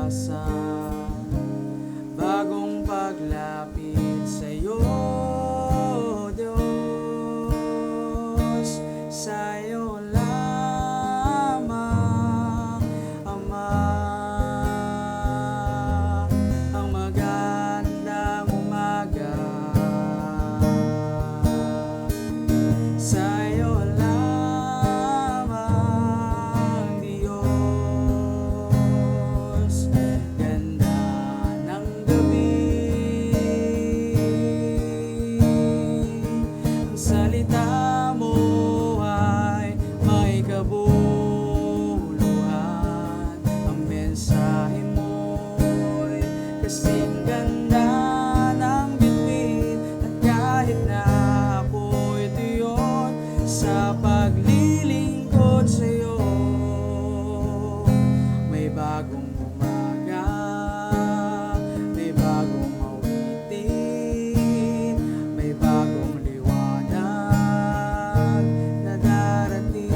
pag-asa, bagong paglapit sa'yo, Diyos. Sa'yo lamang, Ama, ang magandang umaga. Sa'yo lamang, Diyos, ganda ng gabi. Ang salita mo ay may kabuluhan, ang mensahe mo'y kasing ganda ng bituin. At kahit na ako'y tuyon sa paglilingkod sa'yo, may bagong umaga, may bagong awitin, may bagong liwanag na darating.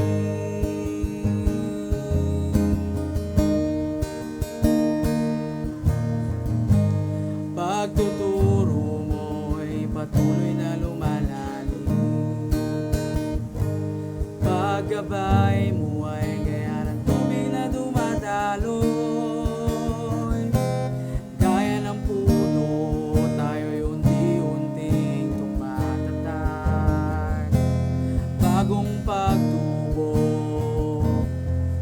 Pagtuturo mo'y patuloy na lumalalim, paggabay mo ay gaya ng tubig na dumadaloy. Gaya ng puno, tayo'y unti-unting tumatatag. Bagong pagtubo,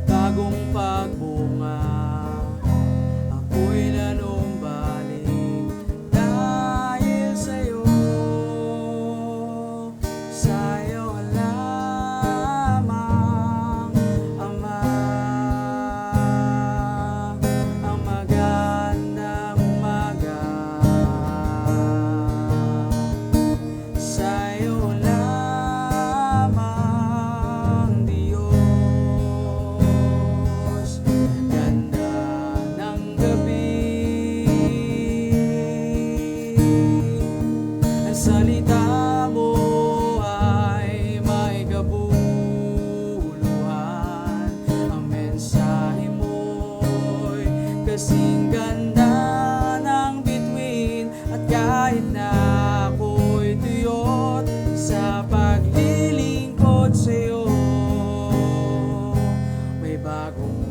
bagong pagbunga, ako'y nanumbalik dahil sa'yo. Sa'yo lamang, Ama, ang magandang umaga. Sa'yo lamang, Diyos, ganda ng gabi. Ang salita mo ay may kabuluhan, ang mensahe mo'y kasing ganda ng bituin. At kahit na ako'y tuyot sa paglilingkod sa'yo, may bagong